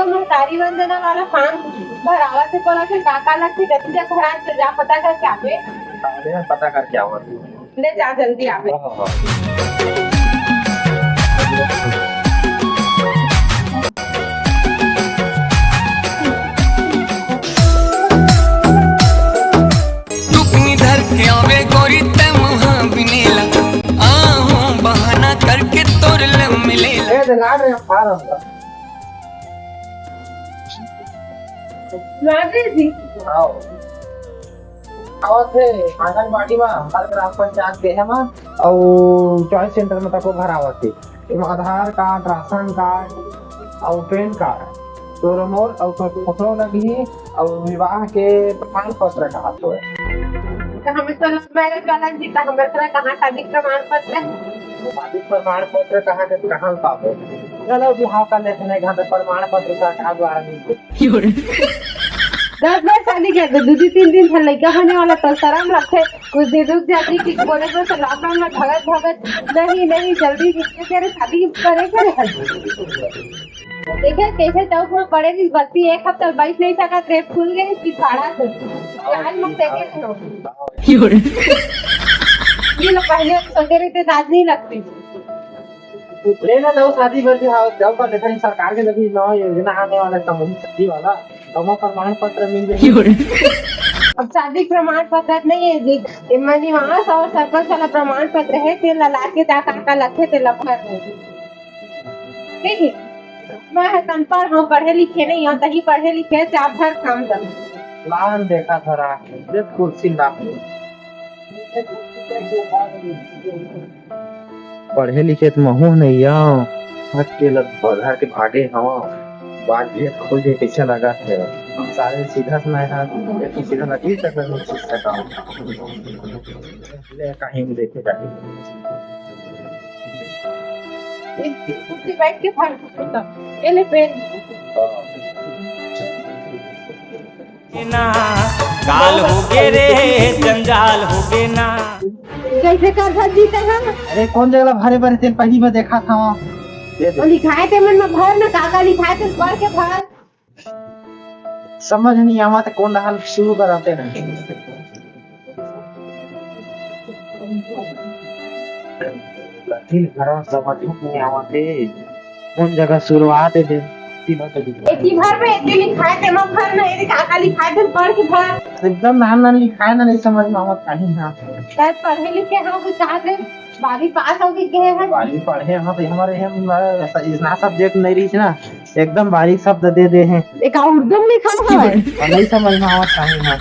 तो महतारी वंदना वाला फॉर्म भरावा से बोला कि काका लगती जल्दी जा घर से जा पता करके आवे। अरे पता करके आओ। ले जा जल्दी आवे। टुकनी धर के आवे गोरी ते मुहा बिनेला आहूं बहाना करके तोर ले मिलेला। ए जगाड़ रे फारम लागे जी आओ आवत है आंगनबाड़ी में हर ग्राम पंचायत के है में और चॉइस सेंटर में तको भरावत है एम आधार कार्ड राशन कार्ड और पैन कार्ड तोर मोर और फोटो लगी और विवाह के प्रमाण पत्र का हाथ है। तो हमें तो मैरिज वाला जी का हमें तरह कहाँ शादी प्रमाण पत्र शादी प्रमाण पत्र कहाँ के कहाँ पाबो चलो विवाह का लेते नहीं घर प्रमाण पत्र का कहाँ द्वारा मिलते 10 बार शादी कर दो 2-3 दिन लड़का होने वाला तो शर्म रखे कुछ दिन रुक जाती कि बोले तो लॉकडाउन में भगत नहीं जल्दी करे शादी करे देखे कैसे चौक में पड़े थी बत्ती एक हफ्ता बैठ नहीं सका क्रेप खुल गए इसकी भाड़ा से आज मत देखे ये लोग पहले सोचे रहे थे दाद नहीं लगती लेना दो शादी बल्कि जब का लेखन सरकार के लगी नौ योजना आने वाला समूह शादी वाला तो प्रमाण पत्र मिल जाएगी। अब शादी प्रमाण पत्र नहीं है जी मनी मास और सरपंच वाला प्रमाण पत्र है तेल ला के ता काका लखे ते लफर देखिए मैं अनपढ़ हूँ पढ़े लिखे नहीं हूँ तभी पढ़े लिखे से आप हर काम कर लान देखा थोड़ा देख कुर्सी ला पढ़े लिखे तो महू नहीं आओ घर के घर के भागे हवा बात भी खोल दे पीछे लगा थे सारे सीधा सुनाए हैं सीधा लगी तक नहीं सीख सका ले कहीं भी देखे जाके कुर्सी बैठ के फल ये ले पेन ना काल हो गे रे जंजाल हो गे ना कैसे कर जीते हम अरे कौन जगह भरे भरे तेल पहली में देखा था वो लिखाए थे मन में भर ना काका लिखाए थे पढ़ के भर समझ नहीं आवा तो कौन हाल शुरू कराते हैं घर समझ नहीं आवा थे कौन जगह शुरुआत है इतनी भर में इतनी लिखाए थे मैं भर ना ये काका लिखाए थे पढ़ के भर एकदम नाम लिखाए ना नहीं समझ में आवा कहीं ना शायद पढ़े लिखे हम कुछ कहा थे 12वीं पास हो गए हैं 12वीं पढ़े हम तो हमारे हम इतना सब्जेक्ट नहीं रही ना एकदम बारीक शब्द दे दे हैं एक उर्दू में लिखा हुआ है नहीं समझ में आवा कहीं ना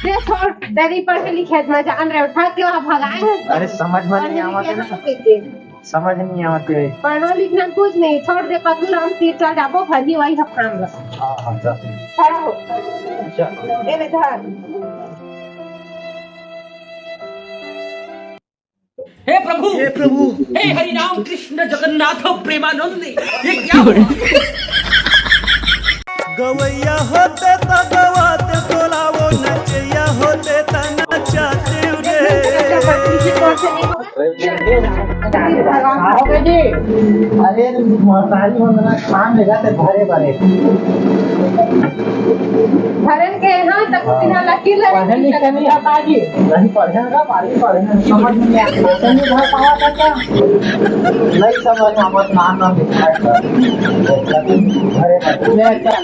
ये छोड़ डरी पढ़ के लिखे मैं जान रहे उठा के वहां भगाए हैं अरे समझ में नहीं आवा समझ नहीं आते पढ़ना लिखना कुछ नहीं छोड़ दे पगल हम तीर चल जाबो फजी वही सब काम ला हां जा खड़ा हो चल ये ले धर हे प्रभु हे हरि राम कृष्ण जगन्नाथ प्रेमानंद ये क्या हुआ गवैया होते तो गवाते तोलावो नचैया होते तो नचाते रे अरे महतारी वंदना काम लेगा ते भरे भरे धरन के यहां तक बिना लकीर लगे पढ़े लिखे नहीं आता जी नहीं पढ़ेगा बारी पढ़ेगा समझ में नहीं आता नहीं भर पावा करता नहीं समझ में मत नाम लिखा भरे भरे चल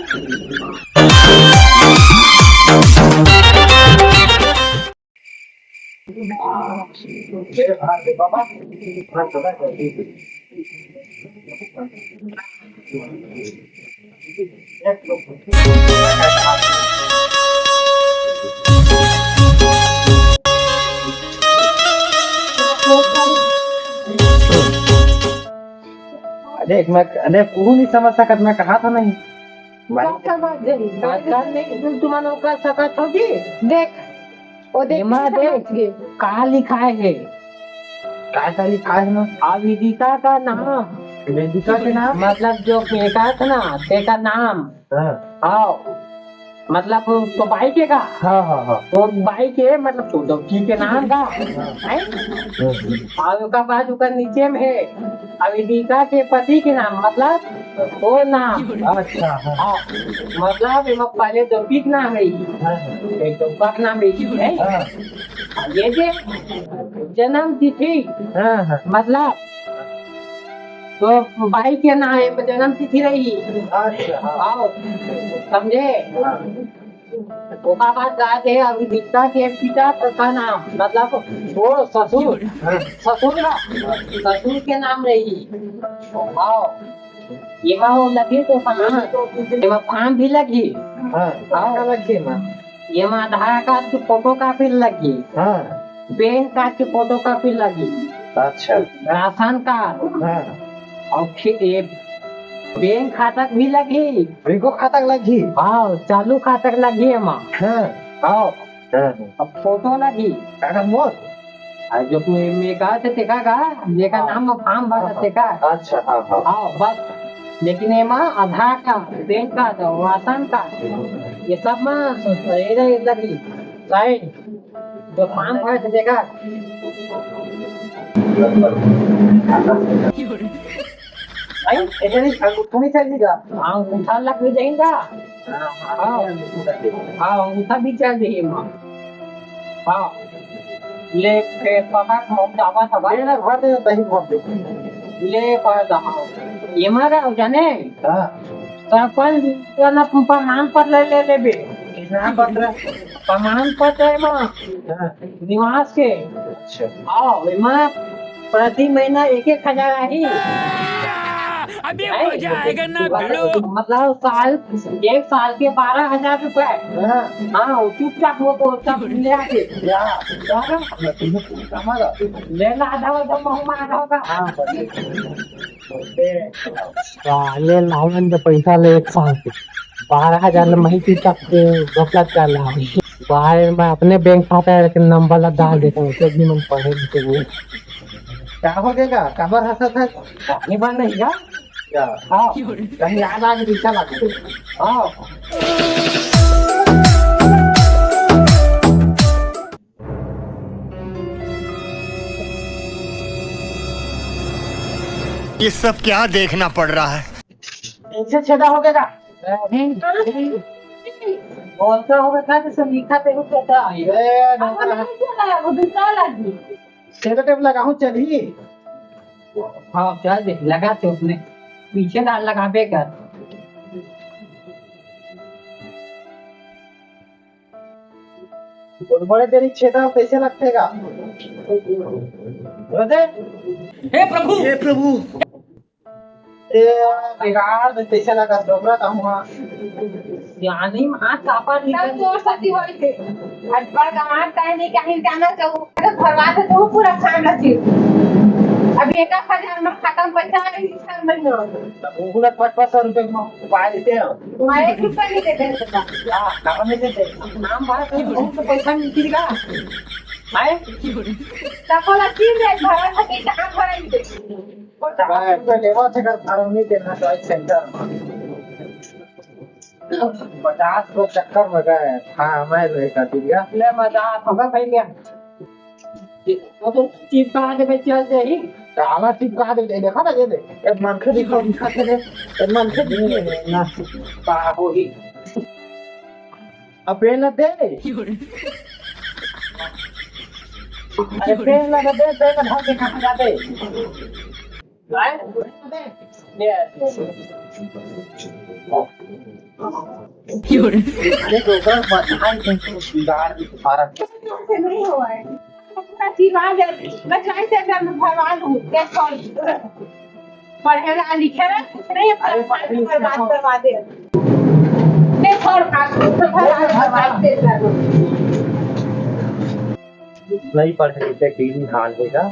बाबा देख मैं अरे कुछ नहीं समझ सकत मैं कहा था नहीं तुम्हारा कर सकत हो जी देख वो देख कहा लिखा है क्या लिखा है ना आविदिता का नाम वेदिका के नाम मतलब जो बेटा था ना तेरा नाम हाँ आओ मतलब तो बाइक है का हाँ हाँ हाँ तो बाइक है मतलब सुजुकी के नाम का है और उसका बाद उसका नीचे में है अविदिका के पति के नाम मतलब वो नाम अच्छा हाँ हाँ मतलब इसमें पहले दौपिक नाम रही एक दौपा का नाम रही है हाँ ये जे जन्म तिथि हाँ हाँ मतलब तो भाई के नाम है जन्म तिथि रही अच्छा हाँ आओ समझे उसका बाद गाते हैं अविदिता के पिता का नाम मतलब वो ससुर ससुर का ससुर के नाम रही आओ ये वो लगी तो ये फॉर्म भी लगी हाँ हाँ लगे माँ ये आधार कार्ड की फोटो कॉपी लगी हाँ पैन कार्ड की फोटो कॉपी लगी अच्छा राशन कार्ड हाँ और फिर ये बैंक खाता भी लगी बिल्कुल खाता लगी हाँ चालू खाता लगी है माँ हाँ हाँ हाँ अब फोटो लगी काका मोर और जो मेगा से देखा का मेगा नाम में फॉर्म भरा देखा अच्छा हाँ हाँ हाँ बस लेकिन ये माँ आधार कार्ड बैंक कार्ड और राशन कार्ड ये सब में ये लगी साइन जो फॉर्म भरा थे देखा नहीं ऐसे नहीं अंगूठा नहीं चलेगा हाँ अंगूठा लग भी जाएगा हाँ हाँ अंगूठा भी चल जाइए माँ हाँ ले के पापा को जावा था भाई मेरा घर दे तही भर दे ले पर दहा ये मारा हो जाने हाँ सरपंच वाला प्रमाण पत्र ले लेबे कितना पत्र प्रमाण पत्र है माँ हाँ निवास के अच्छा हाँ माँ प्रति महीना 1,000 आई अभी मजा आएगा ना भिड़ो। मतलब साल एक साल के 12,000 रुपए हाँ हाँ चुपचाप वो तो सब ले आके या हमारा लेना आधा वाला महंगा होगा ले लावन के पैसा ले एक साल के 12,000 मही चुपचाप गपलत कर रहा हूँ बाहर मैं अपने बैंक खाता के नंबर डाल देता हूँ एक भी मन पढ़े लिखे हुए क्या हो गया कबर हंसा था नहीं बन नहीं क्या या हाँ कहीं याद आ गई क्या लगे हाँ ये सब क्या देखना पड़ रहा है। ऐसे छेदा हो गया बोलता होगा था जैसे लिखा पे हो गया था ये अब नहीं चला वो दूसरा लगी सेडेटिव लगाऊं चली हाँ चल दे लगा थे उसने पीछे डाल लगा पे कर बड़े तेरी छेदा कैसे लगतेगा बता हे प्रभु हे प्रभु ये बिगाड़ दे कैसे लगा डोबरा का हुआ यानी मां कापा तब निकल तो सती होई थे आज बड़ कमाल काहे नहीं कहीं जाना चाहूं अरे भरवा से तो पूरा खान रखी अब 1,000 में खत्म पैसा नहीं सर महीना उगलत 500 रुपए में पाए देते हैं मैं 1 रुपया नहीं देते सकता या कहाँ में देते नाम भरा तो बहुत पैसा मिलेगा है तब वाला 3 रेट भरा था कि कहां भरा नहीं दे 50 रुपए लेवा थे कर फार्म नहीं देना चॉइस सेंटर 50 को चक्कर में गए हाँ मैं लेकर दिया ले मजाक होगा भाई क्या वो तो चीप कहा दे चल जाही काला टिप कहा दे देखा ना ये दे एक मनखे दिखाओ दिखा थे एक मनखे दिखे ना बाबू ही अब पेन दे अरे पेन लगा दे पेन भाग के कहाँ जाते लाए ले अरे डोकर बधाई के बिगाड़ फारक से नहीं हुआ है अपना चीज आ गया मैं चाहे से अगर मैं भरवा लूं क्या छोड़ पढ़ेगा लिखेगा कुछ नहीं है पर बात करवा दे नहीं छोड़ भरवा दे नहीं पढ़ सकते कि हाल होगा